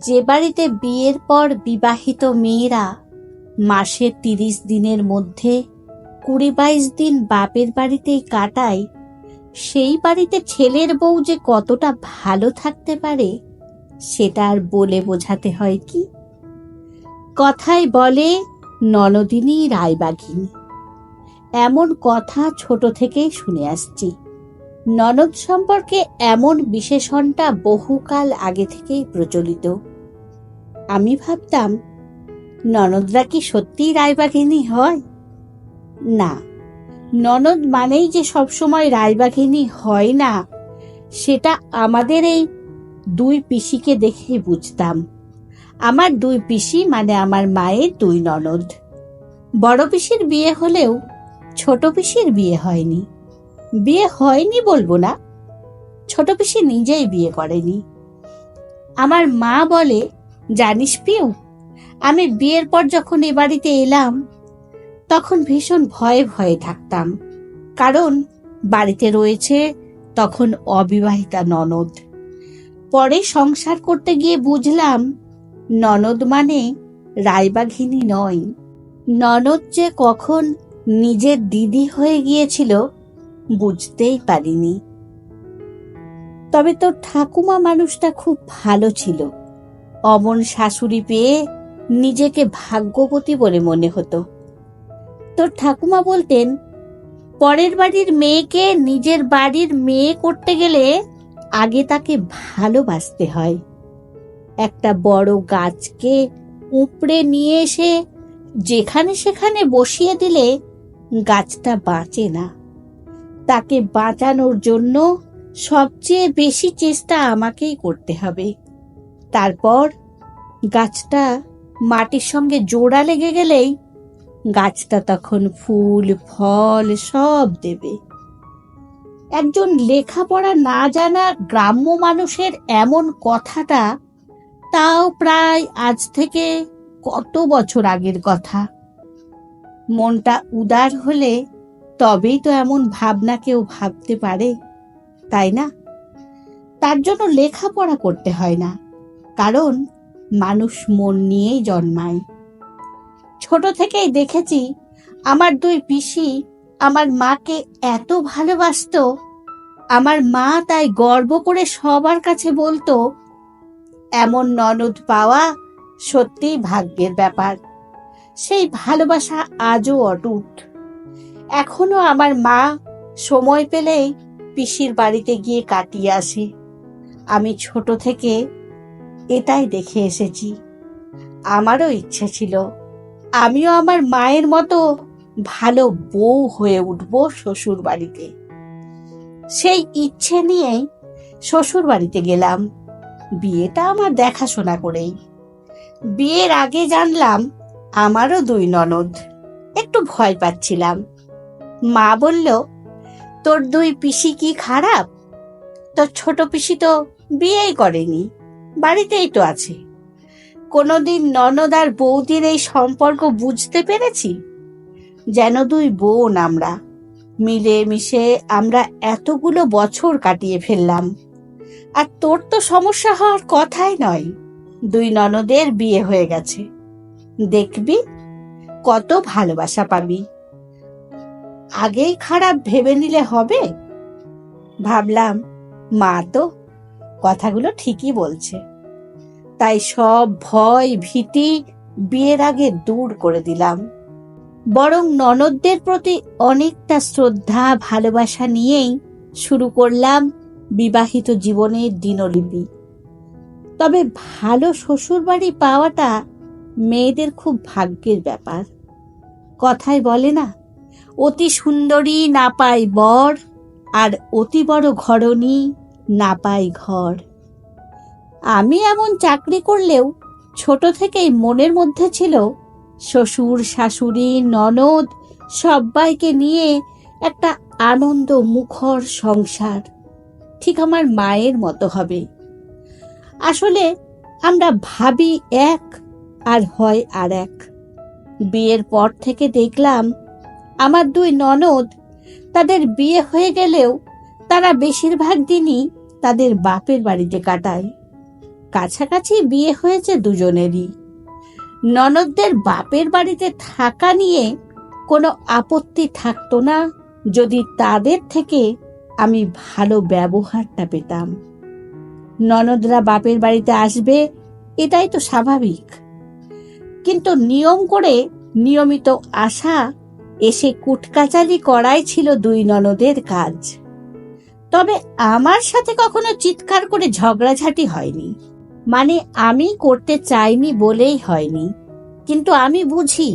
যে বাড়িতে বিয়ের পর বিবাহিত মেয়েরা মাসে 30 দিনের মধ্যে 20-22 দিন বাপের বাড়িতেই কাটায়, সেই বাড়িতে ছেলের বউ যে কতটা ভালো থাকতে পারে সেটা আর বলে বোঝাতে হয় কি? কথায় বলে ননদিনী রায়বাঘিনী। এমন কথা ছোট থেকেই শুনে আসছি। ননদ সম্পর্কে এমন বিশেষণটা বহুকাল আগে থেকেই প্রচলিত। আমি ভাবতাম, ননদরা কি সত্যিই রায়বাঘিনী হয়? না, ননদ মানেই যে সবসময় রায়বাঘিনী হয় না, সেটা আমাদের এই 2 পিসিকে দেখেই বুঝতাম। আমার 2 পিসি মানে আমার মায়ের 2 ননদ। বড় পিসির বিয়ে হলেও ছোট পিসির বিয়ে হয়নি। বিয়ে হয়নি বলবো না, ছোট পিসি নিজেই বিয়ে করেনি। আমার মা বলে, জানিস পিউ, আমি বিয়ের পর যখন এ বাড়িতে এলাম তখন ভীষণ ভয়ে ভয়ে থাকতাম, কারণ বাড়িতে রয়েছে তখন অবিবাহিতা ননদ। পরে সংসার করতে গিয়ে বুঝলাম, ননদ মানে রায়বাঘিনী নয়। ননদ যে কখন নিজের দিদি হয়ে গিয়েছিল বুঝতেই পারিনি। তবে তোর ঠাকুমা মানুষটা খুব ভালো ছিল। অমন শাশুড়ি পেয়ে নিজেকে ভাগ্যবতী বলে মনে হতো। তোর ঠাকুমা বলতেন, পরের বাড়ির মেয়েকে নিজের বাড়ির মেয়ে করতে গেলে আগে তাকে ভালোবাসতে হয়। একটা বড় গাছকে উপড়ে নিয়ে এসে যেখানে সেখানে বসিয়ে দিলে গাছটা বাঁচে না। তাকে বাঁচানোর জন্য সবচেয়ে বেশি চেষ্টা আমাকেই করতে হবে। তারপর গাছটা মাটির সঙ্গে জোড়া লেগে গেলেই গাছটা তখন ফুল ফল সব দেবে। একজন লেখাপড়া না জানা গ্রাম্য মানুষের এমন কথাটা, তাও প্রায় আজ থেকে কত বছর আগের কথা। মনটা উদার হলে তবেই তো এমন ভাবনা কেউ ভাবতে পারে, তাই না? তার জন্য লেখাপড়া করতে হয় না, কারণ মানুষ মন নিয়েই জন্মায়। ছোট থেকেই দেখেছি আমার 2 পিসি আমার মাকে এত ভালোবাসতো। আমার মা তাই গর্ব করে সবার কাছে বলতো, এমন ননদ পাওয়া সত্যিই ভাগ্যের ব্যাপার। সেই ভালোবাসা আজও অটুট। এখনো আমার মা সময় পেলেই পিসির বাড়িতে গিয়ে কাটিয়ে আসে। আমি ছোট থেকে এটাই দেখে এসেছি। আমারও ইচ্ছে ছিল আমিও আমার মায়ের মতো ভালো বউ হয়ে উঠবো শ্বশুর বাড়িতে। সেই ইচ্ছে নিয়েই শ্বশুর বাড়িতে গেলাম, বিয়েটা আমার দেখাশোনা করেই। বিয়ের আগে জানলাম আমারও 2 ননদ। একটু ভয় পাচ্ছিলাম। মা বলল, তোর 2 পিসি কি খারাপ? তোর ছোট পিসি তো বিয়েই করেনি, বাড়িতেই তো আছে। কোনোদিন ননদ আর বৌদির এই সম্পর্ক বুঝতে পেরেছি? যেন 2 বোন আমরা, মিলে মিশে আমরা এতগুলো বছর কাটিয়ে ফেললাম। আর তোর তো সমস্যা হওয়ার কথাই নয়, 2 ননদের বিয়ে হয়ে গেছে। দেখবি কত ভালোবাসা পাবি। আগেই খারাপ ভেবে নিলে হবে? ভাবলাম, মা তো কথাগুলো ঠিকই বলছে। তাই সব ভয় ভীতি বিয়ের আগে দূর করে দিলাম। বরং ননদদের প্রতি অনেকটা শ্রদ্ধা ভালোবাসা নিয়েই শুরু করলাম বিবাহিত জীবনের দিনলিপি। তবে ভালো শ্বশুরবাড়ি পাওয়াটা মেয়েদের খুব ভাগ্যের ব্যাপার। কথায় বলে না, অতি সুন্দরী না পায় বর, আর অতি বড় ঘরণী না পায় ঘর। আমি এমন চাকরি করলেও ছোট থেকেই মনের মধ্যে ছিল শ্বশুর শাশুড়ি ননদ সবাইকে নিয়ে একটা আনন্দ মুখর সংসার, ঠিক আমার মায়ের মতো হবে। আসলে আমরা ভাবি এক আর হয় আর এক। বিয়ের পর থেকে দেখলাম আমার 2 ননদ, তাদের বিয়ে হয়ে গেলেও তারা বেশিরভাগ দিনই তাদের বাপের বাড়িতে কাটায়। কাছাকাছি বিয়ে হয়েছে দুজনেরই। ননদদের বাপের বাড়িতে থাকা নিয়ে কোনো আপত্তি থাকতো না যদি তাদের থেকে আমি ভালো ব্যবহারটা পেতাম। ননদরা বাপের বাড়িতে আসবে, এটাই তো স্বাভাবিক। কিন্তু নিয়ম করে নিয়মিত আসা, এসে কুটকাচালি করাই ছিল দুই ননদের কাজ। তবে আমার সাথে কখনো চিৎকার করে ঝগড়াঝাটি হয়নি। মানে আমি করতে চাইনি বলেই হয়নি, কিন্তু আমি বুঝি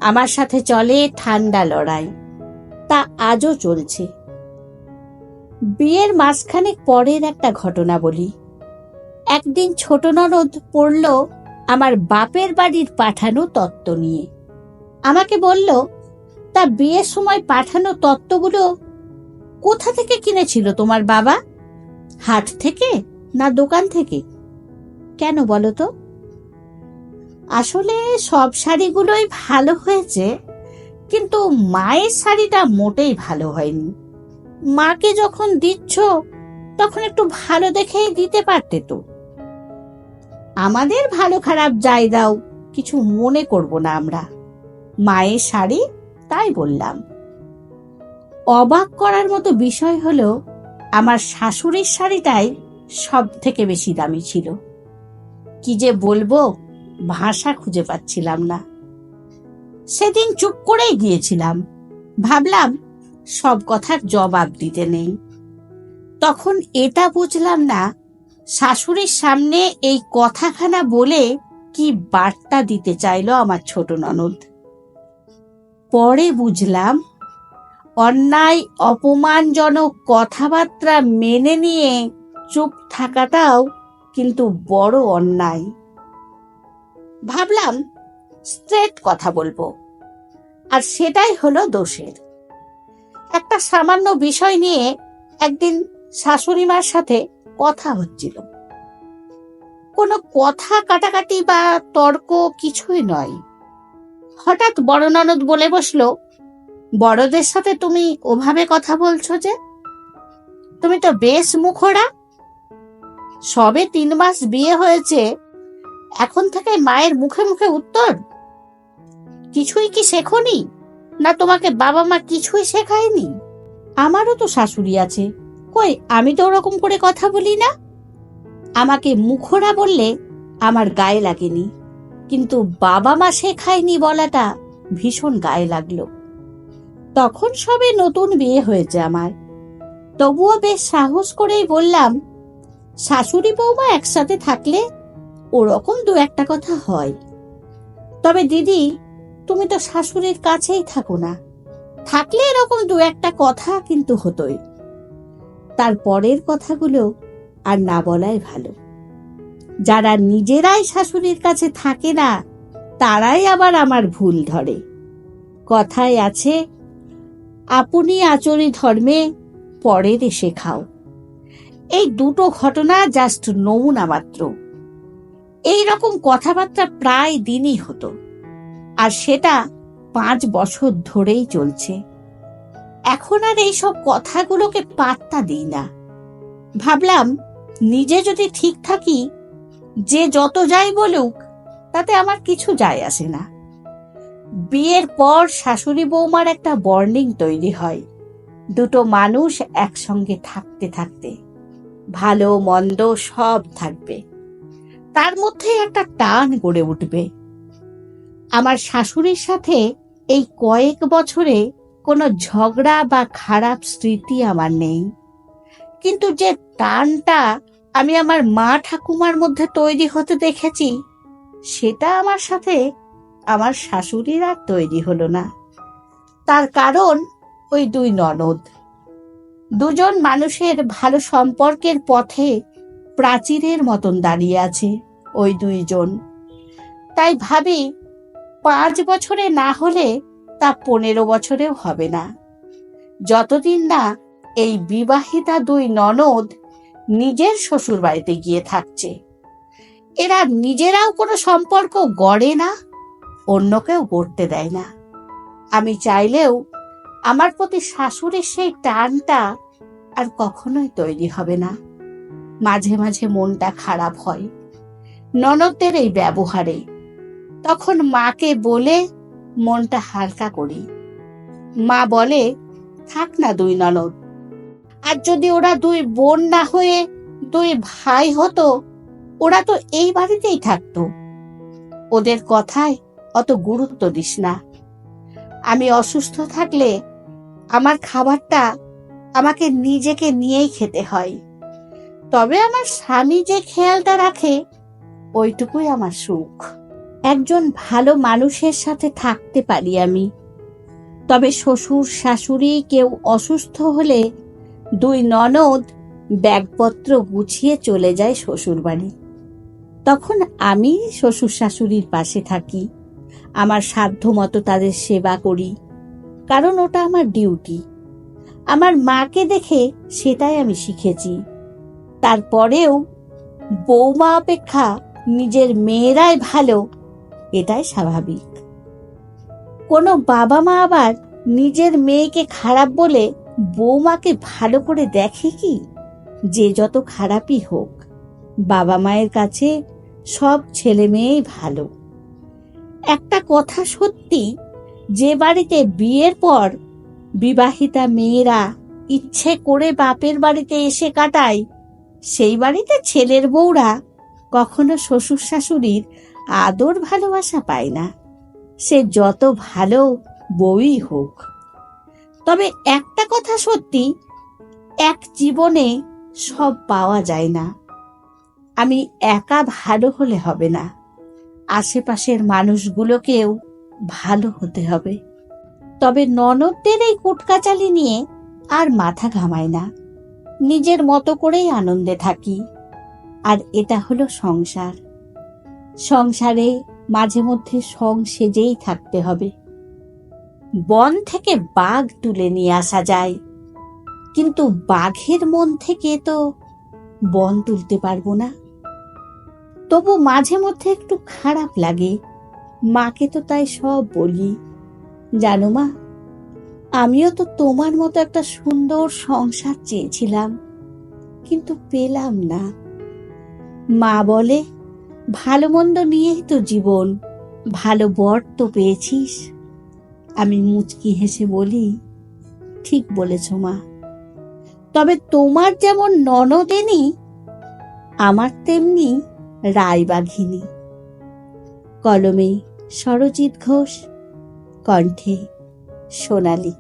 আমার সাথে চলে ঠান্ডা লড়াই। তা আজও চলছে। বিয়ের মাসখানেক পরের একটা ঘটনা বলি। একদিন ছোট ননদ পড়ল আমার বাপের বাড়ির পাঠানো তত্ত্ব নিয়ে। আমাকে বলল, তা বিয়ের সময় পাঠানো তত্ত্বগুলো কোথা থেকে কিনেছিল তোমার বাবা? হাট থেকে না দোকান থেকে? কেন বলো তো? আসলে সব শাড়িগুলোই ভালো হয়েছে, কিন্তু মায়ের শাড়িটা মোটেই ভালো হয়নি। মাকে যখন দিচ্ছ তখন একটু ভালো দেখেই দিতে পারতে তো। আমাদের ভালো খারাপ যাই দাও, কিছু মনে করব না আমরা। মায়ের শাড়ি, তাই বললাম। অবাক করার মতো বিষয় হলো, আমার শাশুড়ির শাড়িটাই সব থেকে বেশি দামি ছিল। কি যে বলবো, ভাষা খুঁজে পাচ্ছিলাম না। সেদিন চুপ করেই গিয়েছিলাম। ভাবলাম সব কথার জবাব দিতে নেই। তখন এটা বুঝলাম না, শাশুড়ির সামনে এই কথাখানা বলে কি বার্তা দিতে চাইলো আমার ছোট ননদ। পরে বুঝলাম, অন্যায় অপমানজনক কথাবার্তা মেনে নিয়ে চুপ থাকাটাও কিন্তু বড় অন্যায়। ভাবলাম স্ট্রেট কথা বলবো, আর সেটাই হলো দোষের। একটা সামান্য বিষয় নিয়ে একদিন শাশুড়ি মার সাথে কথা হচ্ছিল। কোনো কথা কাটাকাটি বা তর্ক কিছুই নয়। হঠাৎ বড় ননদ বলে বসলো, বড়দের সাথে তুমি ওভাবে কথা বলছো যে? তুমি তো বেশ মুখোড়া। সবে 3 মাস বিয়ে হয়েছে, এখন থেকে মায়ের মুখে মুখে উত্তর? কিছুই কি শেখোনি? না তোমাকে বাবা মা কিছুই শেখায়নি? আমারও তো শাশুড়ি আছে, কই আমি তো ওরকম করে কথা বলি না। আমাকে মুখোড়া বললে আমার গায়ে লাগেনি, কিন্তু বাবা মা শেখায়নি বলাটা ভীষণ গায়ে লাগলো। তখন সবে নতুন বিয়ে হয়েছে আমার, তবুও বেশ সাহস করেই বললাম, শাশুড়ি বৌমা একসাথে থাকলে ওরকম 2-1 কথা হয়। তবে দিদি, তুমি তো শাশুড়ির কাছেই থাকো না, থাকলে এরকম 2-1 কথা কিন্তু হতোই। তারপরের কথাগুলো আর না বলাই ভালো। যারা নিজেরাই শাশুড়ির কাছে থাকে না, তারাই আবার আমার ভুল ধরে। কথায় আছে, আপনি আচরি ধর্মে পরের এসে খাও। এই দুটো ঘটনা জাস্ট নমুনা মাত্র। এই রকম কথাবার্তা প্রায় দিনই হতো, আর সেটা 5 বছর ধরেই চলছে। এখন আর এইসব কথাগুলোকে পাত্তা দিই না। ভাবলাম, নিজে যদি ঠিক থাকি, যে যত যাই বলুক তাতে আমার কিছু যায় আসে না। বিয়ের পর শাশুড়ি বৌমার একটা বন্ডিং তৈরি হয়। দুটো মানুষ একসঙ্গে থাকতে থাকতে ভালো মন্দ সব থাকবে, তার মধ্যে একটা টান গড়ে উঠবে। আমার শাশুড়ির সাথে এই কয়েক বছরে কোনো ঝগড়া বা খারাপ স্মৃতি আমার নেই, কিন্তু যে টানটা আমি আমার মা ঠাকুমার মধ্যে তৈরি হতে দেখেছি, সেটা আমার সাথে আমার শাশুড়ির আর তৈরি হলো না। তার কারণ ওই 2 ননদ। দুজন মানুষের ভালো সম্পর্কের পথে প্রাচীরের মতন দাঁড়িয়ে আছে ওই 2 জন। তাই ভাবি, 5 বছরে না হলে তা 15 বছরেও হবে না, যতদিন না এই বিবাহিতা 2 ননদ নিজের শ্বশুর বাড়িতে গিয়ে থাকছে। এরা নিজেরাও কোনো সম্পর্ক গড়ে না, অন্যকেও গড়তে দেয় না। আমি চাইলেও আমার প্রতি শাশুড়ির সেই টানটা আর কখনোই তৈরি হবে না। মাঝে মাঝে মনটা খারাপ হয়, ননদদের এই ব্যবহারে। তখন মাকে বলে মনটা হালকা করি। মা বলে, থাক না দুই ননদ, আর যদি ওরা দুই বোন না হয়ে দুই ভাই হতো, ওরা তো এই বাড়িতেই থাকতো। ওদের কথায় অত গুরুত্ব দিস না। আমি অসুস্থ থাকলে আমার খাবারটা আমাকে নিজেকে নিয়েই খেতে হয়। তবে আমার স্বামী যে খেয়ালটা রাখে, ওইটুকুই আমার সুখ। একজন ভালো মানুষের সাথে থাকতে পারি আমি। তবে শ্বশুর শাশুড়ি কেউ অসুস্থ হলে দুই ননদ ব্যাগপত্র গুছিয়ে চলে যায় শ্বশুর বাড়ি। তখন আমি শ্বশুর শাশুড়ির পাশে থাকি, আমার সাধ্য মতো তাদের সেবা করি, কারণ ওটা আমার ডিউটি। আমার মাকে দেখে সেটাই আমি শিখেছি। তারপরেও বৌমা অপেক্ষা নিজের মেয়েরাই ভালো, এটাই স্বাভাবিক। কোনো বাবা মা আবার নিজের মেয়েকে খারাপ বলে বৌমাকে ভালো করে দেখে কি? যে যত খারাপই হোক, বাবা মায়ের কাছে সব ছেলে মেয়েই ভালো। একটা কথা সত্যি, যে বাড়িতে বিয়ের পর বিবাহিতা মেয়েরা ইচ্ছে করে বাপের বাড়িতে এসে কাটায়, সেই বাড়িতে ছেলের বউরা কখনো শ্বশুর শাশুড়ির আদর ভালোবাসা পায় না, সে যত ভালো বউই হোক। তবে একটা কথা সত্যি, এক জীবনে সব পাওয়া যায় না। আমি একা ভালো হলে হবে না, আশেপাশের মানুষগুলোকেও ভালো হতে হবে। তবে ননদদের এই কুটকাচালি নিয়ে আর মাথা ঘামায় না, নিজের মতো করেই আনন্দে থাকি। আর এটা হলো সংসার। সংসারে মাঝে মধ্যে সং সেজেই থাকতে হবে। বন থেকে বাঘ তুলে নিয়ে আসা যায়, কিন্তু বাঘের মন থেকে তো বন তুলতে পারবো না। তবু মাঝে মধ্যে একটু খারাপ লাগে, মাকে তো তাই সব বলি। জানো মা, আমিও তো তোমার মতো একটা সুন্দর সংসার চেয়েছিলাম, কিন্তু পেলাম না। মা বলে, ভালো মন্দ নিয়েই তো জীবন, ভালো বর তো পেয়েছিস। আমি মুচকি হেসে বলি, ঠিক বলেছ মা। তবে তোমার যেমন ননদেনি, আমার তেমনি রায়বাঘিনী। কলমে সরজিৎ ঘোষ, কণ্ঠে সোনালী।